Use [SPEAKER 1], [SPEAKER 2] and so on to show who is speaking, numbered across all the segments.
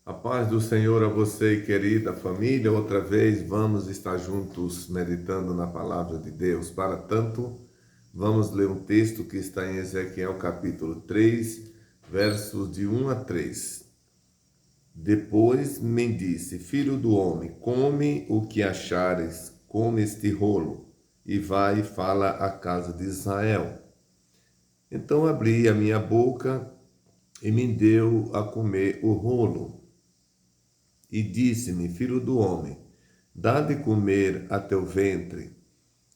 [SPEAKER 1] A paz do Senhor a você, querida família. Outra vez vamos estar juntos meditando na palavra de Deus. Para tanto, vamos ler um texto que está em Ezequiel capítulo 3, versos de 1 a 3. Depois me disse: Filho do homem, come o que achares, come este rolo, e vai e fala à casa de Israel. Então abri a minha boca e me deu a comer o rolo. E disse-me: Filho do homem, dá de comer a teu ventre,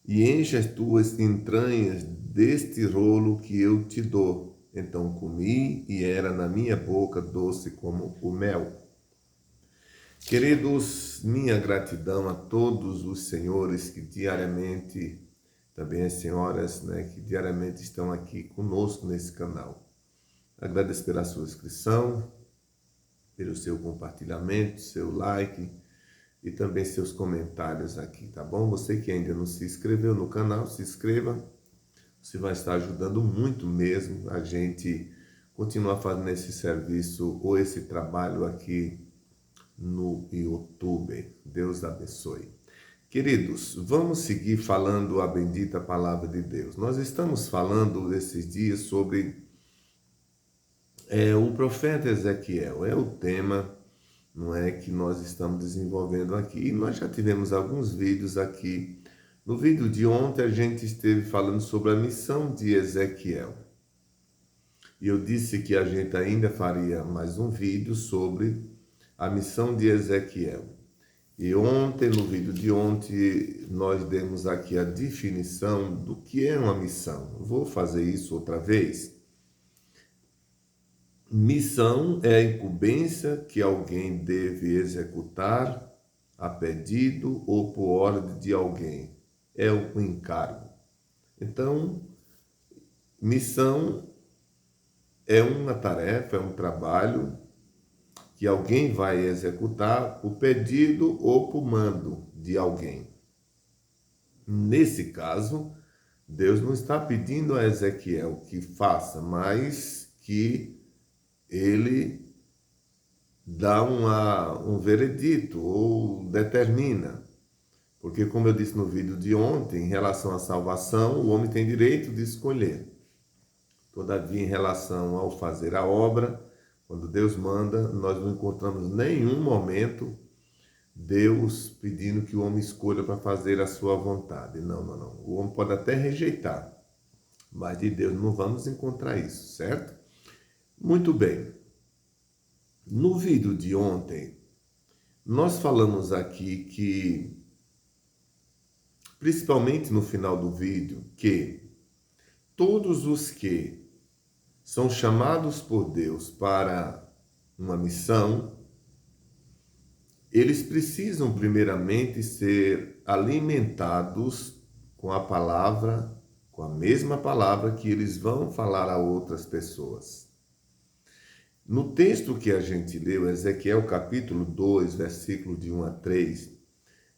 [SPEAKER 1] e enche as tuas entranhas deste rolo que eu te dou. Então comi, e era na minha boca doce como o mel. Queridos, minha gratidão a todos os senhores que diariamente, também as senhoras, que diariamente estão aqui conosco nesse canal. Agradeço pela sua inscrição, pelo seu compartilhamento, seu like e também seus comentários aqui, tá bom? Você que ainda não se inscreveu no canal, se inscreva. Você vai estar ajudando muito mesmo a gente continuar fazendo esse serviço ou esse trabalho aqui no YouTube. Deus abençoe. Queridos, vamos seguir falando a bendita palavra de Deus. Nós estamos falando esses dias sobre o profeta Ezequiel. É o tema, não é, que nós estamos desenvolvendo aqui. E nós já tivemos alguns vídeos aqui. No vídeo de ontem a gente esteve falando sobre a missão de Ezequiel. E eu disse que a gente ainda faria mais um vídeo sobre a missão de Ezequiel. E ontem, no vídeo de ontem, nós demos aqui a definição do que é uma missão. Vou fazer isso outra vez. Missão é a incumbência que alguém deve executar a pedido ou por ordem de alguém. É um encargo. Então, missão é uma tarefa, é um trabalho que alguém vai executar por pedido ou por mando de alguém. Nesse caso, Deus não está pedindo a Ezequiel que faça, mas que ele dá um veredito ou determina. Porque, como eu disse no vídeo de ontem, em relação à salvação, o homem tem direito de escolher. Todavia, em relação ao fazer a obra, quando Deus manda, nós não encontramos nenhum momento Deus pedindo que o homem escolha para fazer a sua vontade. Não. O homem pode até rejeitar, mas de Deus não vamos encontrar isso, certo? Muito bem. No vídeo de ontem, nós falamos aqui que, principalmente no final do vídeo, que todos os que são chamados por Deus para uma missão, eles precisam primeiramente ser alimentados com a palavra, com a mesma palavra que eles vão falar a outras pessoas. No texto que a gente leu, Ezequiel capítulo 2, versículo de 1 a 3,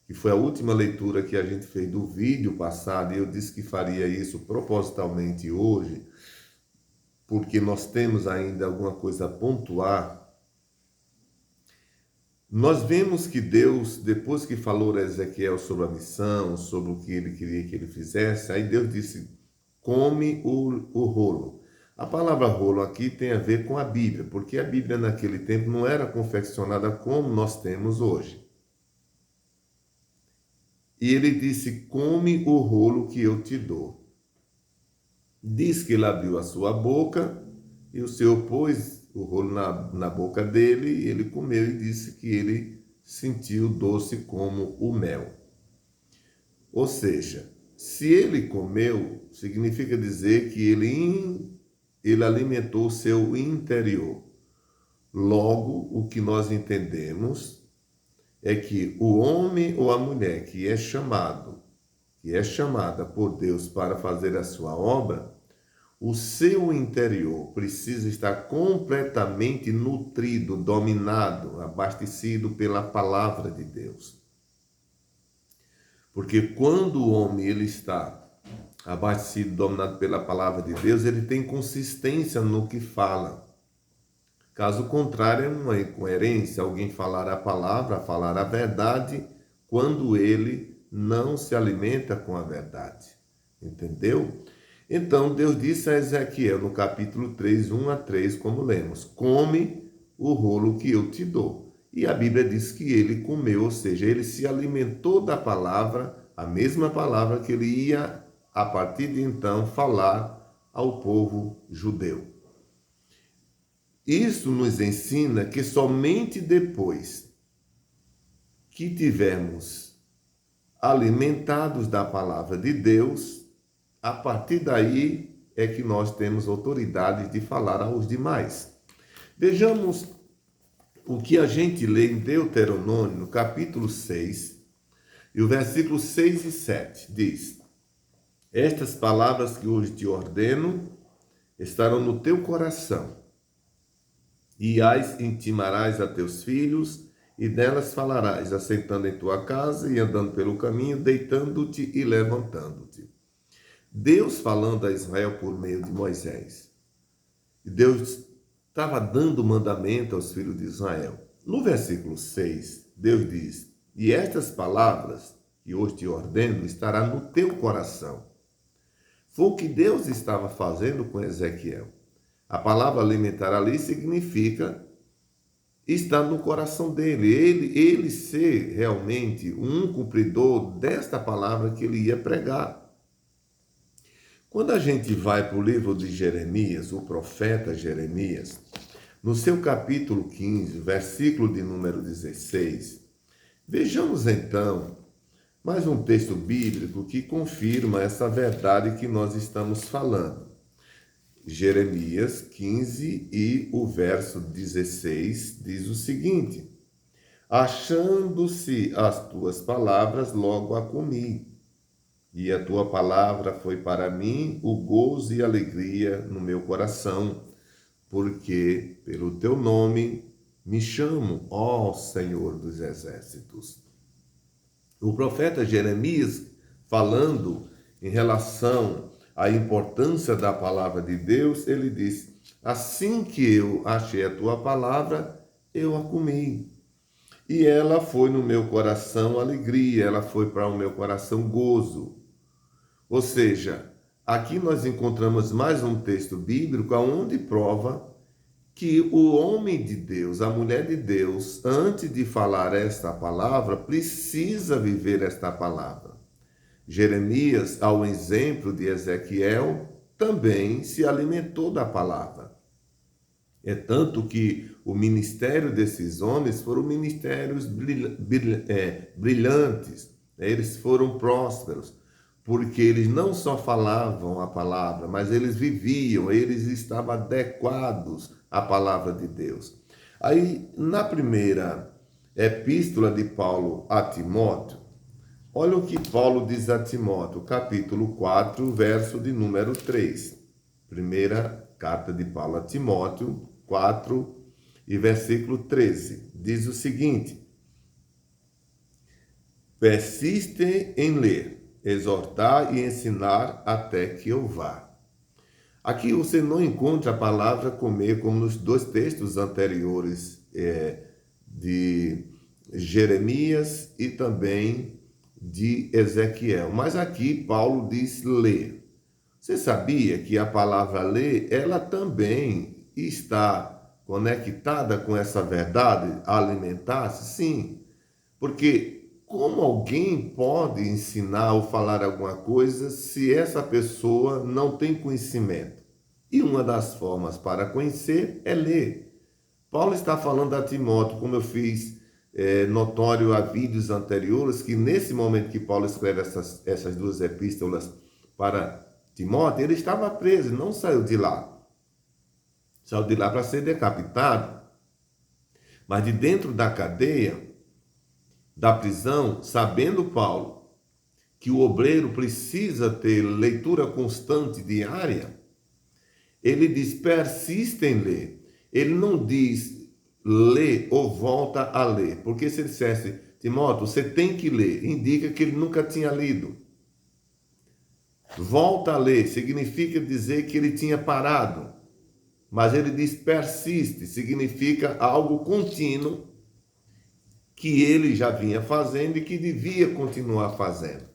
[SPEAKER 1] que foi a última leitura que a gente fez do vídeo passado, e eu disse que faria isso propositalmente hoje, porque nós temos ainda alguma coisa a pontuar. Nós vemos que Deus, depois que falou a Ezequiel sobre a missão, sobre o que ele queria que ele fizesse, aí Deus disse: come o rolo. A palavra rolo aqui tem a ver com a Bíblia, porque a Bíblia naquele tempo não era confeccionada como nós temos hoje. E ele disse: come o rolo que eu te dou. Diz que ele abriu a sua boca e o Senhor pôs o rolo na boca dele, e ele comeu e disse que ele sentiu doce como o mel. Ou seja, se ele comeu, significa dizer que ele alimentou o seu interior. Logo, o que nós entendemos é que o homem ou a mulher que é chamada por Deus para fazer a sua obra, o seu interior precisa estar completamente nutrido, dominado, abastecido pela palavra de Deus. Porque quando o homem ele está abastecido, dominado pela palavra de Deus, ele tem consistência no que fala. Caso contrário, é uma incoerência alguém falar a palavra, falar a verdade, quando ele não se alimenta com a verdade. Entendeu? Então, Deus disse a Ezequiel, no capítulo 3, 1 a 3, como lemos: come o rolo que eu te dou. E a Bíblia diz que ele comeu, ou seja, ele se alimentou da palavra, a mesma palavra que ele ia, a partir de então, falar ao povo judeu. Isso nos ensina que somente depois que tivermos alimentados da palavra de Deus, a partir daí é que nós temos autoridade de falar aos demais. Vejamos o que a gente lê em Deuteronômio, no capítulo 6, e o versículo 6 e 7 diz: estas palavras que hoje te ordeno estarão no teu coração, e as intimarás a teus filhos, e delas falarás, assentando em tua casa e andando pelo caminho, deitando-te e levantando-te. Deus falando a Israel por meio de Moisés. Deus estava dando mandamento aos filhos de Israel. No versículo 6, Deus diz: e estas palavras que hoje te ordeno estará no teu coração. Foi o que Deus estava fazendo com Ezequiel. A palavra alimentar ali significa estar no coração dele, ele ser realmente um cumpridor desta palavra que ele ia pregar. Quando a gente vai para o livro de Jeremias, o profeta Jeremias, no seu capítulo 15, versículo de número 16, vejamos então mais um texto bíblico que confirma essa verdade que nós estamos falando. Jeremias 15 e o verso 16 diz o seguinte: achando-se as tuas palavras, logo a comi, e a tua palavra foi para mim o gozo e alegria no meu coração, porque pelo teu nome me chamo, ó Senhor dos exércitos. O profeta Jeremias, falando em relação à importância da palavra de Deus, ele diz: assim que eu achei a tua palavra, eu a comi. E ela foi no meu coração alegria, ela foi para o meu coração gozo. Ou seja, aqui nós encontramos mais um texto bíblico onde prova que o homem de Deus, a mulher de Deus, antes de falar esta palavra, precisa viver esta palavra. Jeremias, ao exemplo de Ezequiel, também se alimentou da palavra. É tanto que o ministério desses homens foram ministérios brilhantes, eles foram prósperos, porque eles não só falavam a palavra, mas eles viviam, eles estavam adequados à palavra de Deus. Aí, na primeira epístola de Paulo a Timóteo, olha o que Paulo diz a Timóteo, capítulo 4, verso de número 3. Primeira carta de Paulo a Timóteo, 4 e versículo 13. Diz o seguinte: persiste em ler, exortar e ensinar até que eu vá. Aqui você não encontra a palavra comer como nos dois textos anteriores de Jeremias e também de Ezequiel. Mas aqui Paulo diz ler. Você sabia que a palavra ler, ela também está conectada com essa verdade, alimentar-se? Sim, porque como alguém pode ensinar ou falar alguma coisa se essa pessoa não tem conhecimento? E uma das formas para conhecer é ler. Paulo está falando a Timóteo, como eu fiz notório a vídeos anteriores, que nesse momento que Paulo escreve essas duas epístolas para Timóteo, ele estava preso, não saiu de lá. Saiu de lá para ser decapitado. Mas de dentro da cadeia, da prisão, sabendo Paulo que o obreiro precisa ter leitura constante diária, ele diz, persiste em ler. Ele não diz, lê ou volta a ler. Porque se ele dissesse, Timóteo, você tem que ler, indica que ele nunca tinha lido. Volta a ler significa dizer que ele tinha parado. mas ele diz persiste, significa algo contínuo que ele já vinha fazendo e que devia continuar fazendo.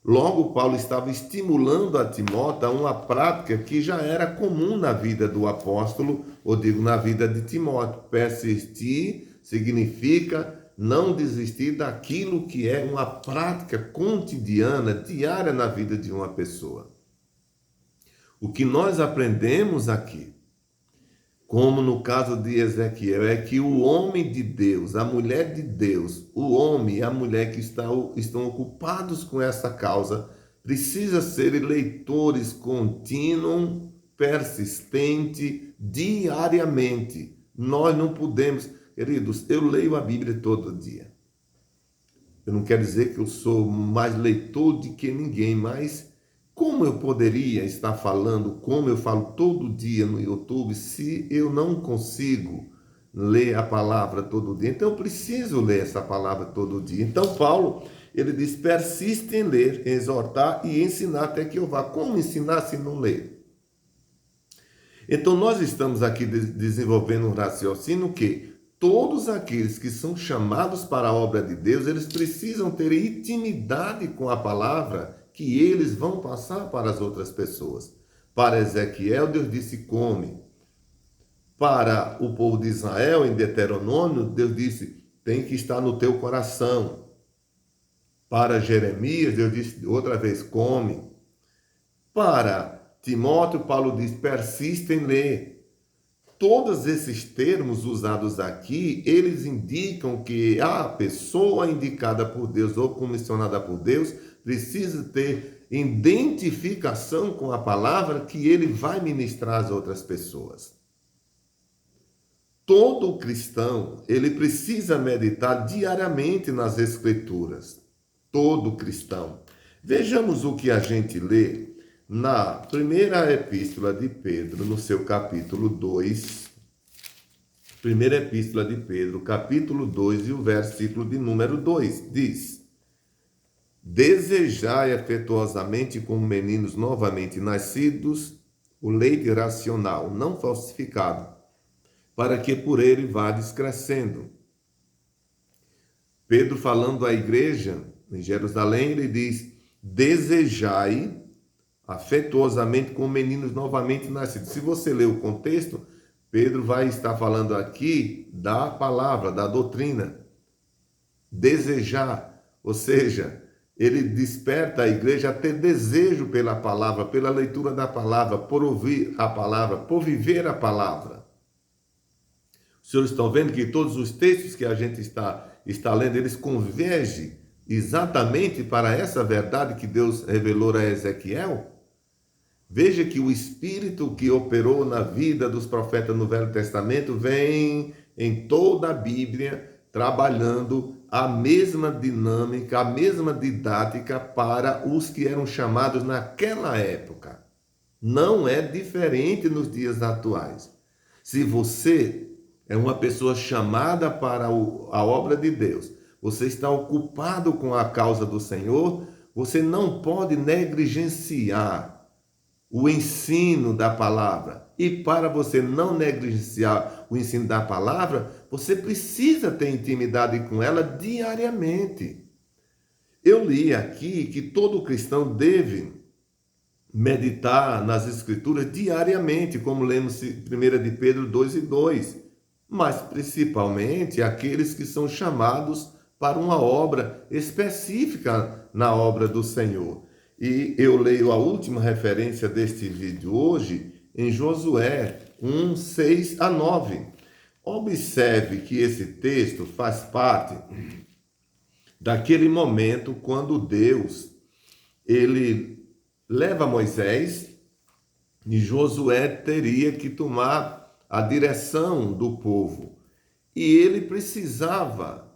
[SPEAKER 1] Logo, Paulo estava estimulando a Timóteo a uma prática que já era comum na vida do apóstolo, ou digo, na vida de Timóteo. Persistir significa não desistir daquilo que é uma prática cotidiana, diária na vida de uma pessoa. O que nós aprendemos aqui, como no caso de Ezequiel, é que o homem de Deus, a mulher de Deus, o homem e a mulher que estão ocupados com essa causa, precisa ser leitores contínuos, persistente, diariamente. Nós não podemos, queridos, eu leio a Bíblia todo dia. Eu não quero dizer que eu sou mais leitor do que ninguém, mas como eu poderia estar falando, como eu falo todo dia no YouTube, se eu não consigo ler a palavra todo dia? Então eu preciso ler essa palavra todo dia. Então Paulo, ele diz, persiste em ler, exortar e ensinar até que eu vá. Como ensinar se não ler? Então nós estamos aqui desenvolvendo um raciocínio que todos aqueles que são chamados para a obra de Deus, eles precisam ter intimidade com a palavra que eles vão passar para as outras pessoas. Para Ezequiel, Deus disse, come. Para o povo de Israel, em Deuteronômio, Deus disse, tem que estar no teu coração. Para Jeremias, Deus disse outra vez, come. Para Timóteo, Paulo diz, persiste em ler. Todos esses termos usados aqui, eles indicam que a pessoa indicada por Deus ou comissionada por Deus precisa ter identificação com a palavra que ele vai ministrar às outras pessoas. Todo cristão, ele precisa meditar diariamente nas Escrituras. Todo cristão. Vejamos o que a gente lê na primeira epístola de Pedro, no seu capítulo 2. Primeira epístola de Pedro, capítulo 2 e o versículo de número 2, diz: desejai afetuosamente como meninos novamente nascidos o leite racional, não falsificado, para que por ele vades crescendo. Pedro, falando à igreja em Jerusalém, ele diz, desejai afetuosamente como meninos novamente nascidos. Se você ler o contexto, Pedro vai estar falando aqui da palavra, da doutrina. Desejar, ou seja, ele desperta a igreja a ter desejo pela palavra, pela leitura da palavra, por ouvir a palavra, por viver a palavra. Os senhores estão vendo que todos os textos que a gente está lendo, eles convergem exatamente para essa verdade que Deus revelou a Ezequiel? Veja que o Espírito que operou na vida dos profetas no Velho Testamento vem em toda a Bíblia trabalhando a mesma dinâmica, a mesma didática para os que eram chamados naquela época. Não é diferente nos dias atuais. Se você é uma pessoa chamada para a obra de Deus, você está ocupado com a causa do Senhor, você não pode negligenciar o ensino da palavra. E para você não negligenciar o ensino da palavra, você precisa ter intimidade com ela diariamente. Eu li aqui que todo cristão deve meditar nas Escrituras diariamente, como lemos 1 de Pedro 2 e 2, mas principalmente aqueles que são chamados para uma obra específica na obra do Senhor. E eu leio a última referência deste vídeo hoje em Josué 1, 6 a 9. Observe que esse texto faz parte daquele momento quando Deus ele leva Moisés e Josué teria que tomar a direção do povo. E ele precisava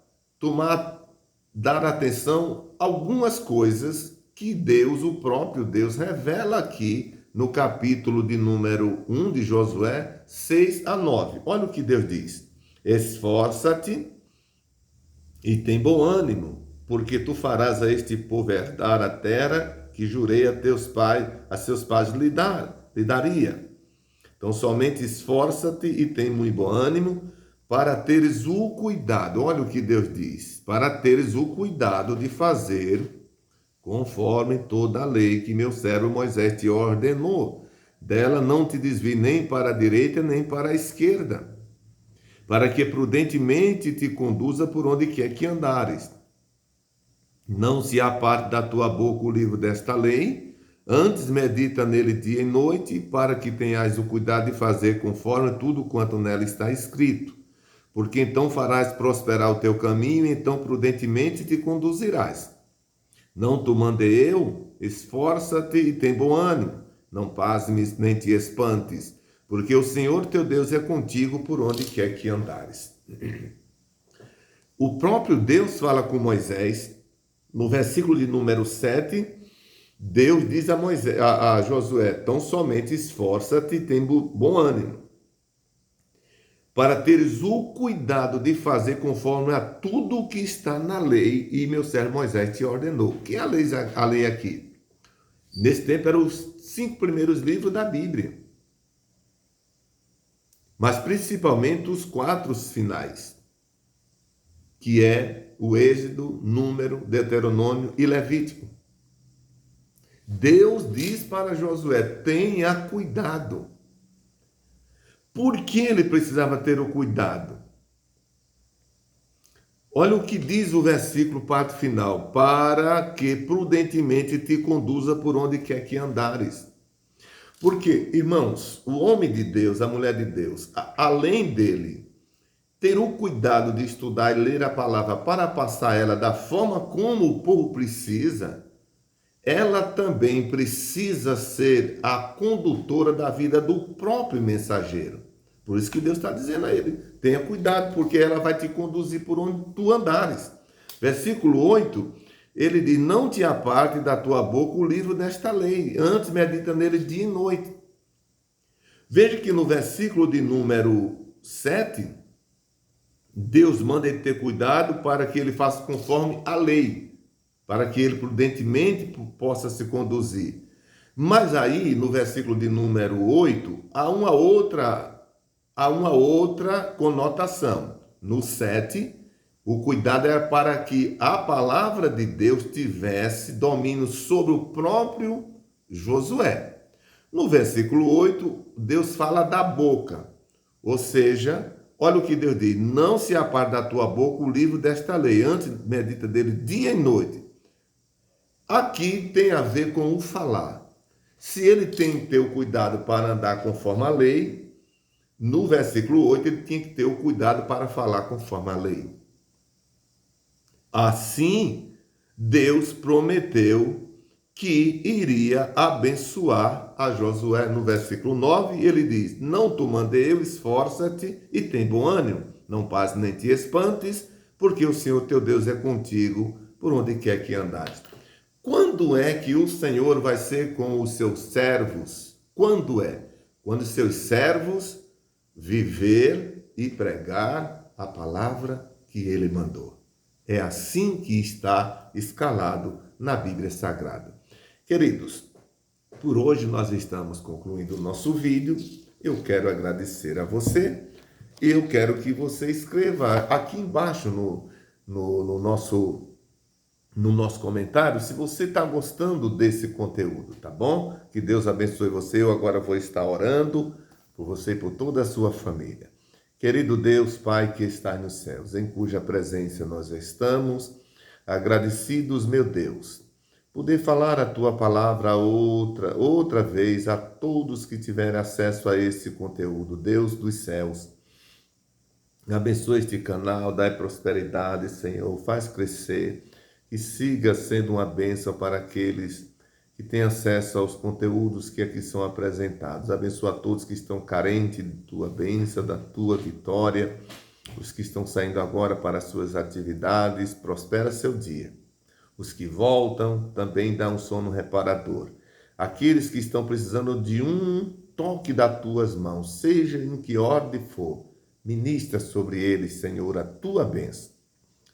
[SPEAKER 1] dar atenção a algumas coisas que Deus, o próprio Deus, revela aqui no capítulo de número 1 de Josué, 6 a 9. Olha o que Deus diz. Esforça-te e tem bom ânimo, porque tu farás a este povo herdar a terra que jurei a seus pais lhe daria. Então, somente esforça-te e tem muito bom ânimo para teres o cuidado. Olha o que Deus diz: para teres o cuidado de fazer conforme toda a lei que meu servo Moisés te ordenou. Dela não te desvie nem para a direita nem para a esquerda, para que prudentemente te conduza por onde quer que andares. Não se aparte da tua boca o livro desta lei, antes medita nele dia e noite, para que tenhas o cuidado de fazer conforme tudo quanto nela está escrito. Porque então farás prosperar o teu caminho, e então prudentemente te conduzirás. Não te mandei eu? Esforça-te e tem bom ânimo. Não pasmes nem te espantes, porque o Senhor teu Deus é contigo por onde quer que andares. O próprio Deus fala com Moisés, no versículo de número 7, Deus diz a Josué: tão somente esforça-te e tem bom ânimo, para teres o cuidado de fazer conforme a tudo o que está na lei e meu servo Moisés te ordenou. O que é a lei aqui? Nesse tempo eram os 5 primeiros livros da Bíblia, mas principalmente os 4 finais, que é o Êxodo, Número, Deuteronômio e Levítico. Deus diz para Josué: tenha cuidado. Por que ele precisava ter o cuidado? Olha o que diz o versículo parte final: para que prudentemente te conduza por onde quer que andares. Porque, irmãos, o homem de Deus, a mulher de Deus, além dele ter o cuidado de estudar e ler a palavra para passar ela da forma como o povo precisa, ela também precisa ser a condutora da vida do próprio mensageiro. Por isso que Deus está dizendo a ele: tenha cuidado, porque ela vai te conduzir por onde tu andares. Versículo 8, ele diz: não te aparte da tua boca o livro desta lei, antes medita nele dia e noite. Veja que no versículo de número 7, Deus manda ele ter cuidado para que ele faça conforme a lei, para que ele prudentemente possa se conduzir. Mas aí, no versículo de número 8, há uma outra conotação. No 7, o cuidado era para que a palavra de Deus tivesse domínio sobre o próprio Josué. No versículo 8, Deus fala da boca, ou seja, olha o que Deus diz: não se aparte da tua boca o livro desta lei, antes medita dele dia e noite. Aqui tem a ver com o falar. Se ele tem que ter o cuidado para andar conforme a lei, no versículo 8 ele tinha que ter o cuidado para falar conforme a lei. Assim, Deus prometeu que iria abençoar a Josué. No versículo 9, ele diz: não te mandei eu, esforça-te e tem bom ânimo. Não passe nem te espantes, porque o Senhor teu Deus é contigo por onde quer que andares. Quando é que o Senhor vai ser com os seus servos? Quando é? Quando os seus servos viver e pregar a palavra que ele mandou. É assim que está escalado na Bíblia Sagrada. Queridos, por hoje nós estamos concluindo o nosso vídeo. Eu quero agradecer a você. Eu quero que você escreva aqui embaixo no nosso comentário se você está gostando desse conteúdo, tá bom? Que Deus abençoe você. Eu agora vou estar orando por você e por toda a sua família. Querido Deus, Pai que está nos céus, em cuja presença nós estamos, agradecidos, meu Deus, poder falar a Tua palavra outra vez a todos que tiverem acesso a esse conteúdo. Deus dos céus, abençoe este canal, dai prosperidade, Senhor, faz crescer e siga sendo uma bênção para aqueles que têm acesso aos conteúdos que aqui são apresentados. Abençoa a todos que estão carentes de Tua bênção, da Tua vitória, os que estão saindo agora para as suas atividades, prospera seu dia. Os que voltam, também dá um sono reparador. Aqueles que estão precisando de um toque das Tuas mãos, seja em que ordem for, ministra sobre eles, Senhor, a Tua bênção.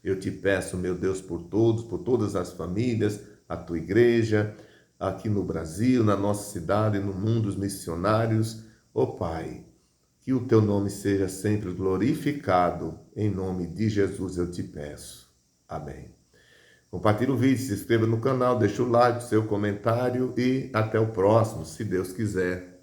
[SPEAKER 1] Eu te peço, meu Deus, por todos, por todas as famílias, a Tua igreja, aqui no Brasil, na nossa cidade, no mundo, os missionários, Ó Pai, que o teu nome seja sempre glorificado. Em nome de Jesus eu te peço. Amém. Compartilhe o vídeo, se inscreva no canal, deixa o like, seu comentário e até o próximo, se Deus quiser.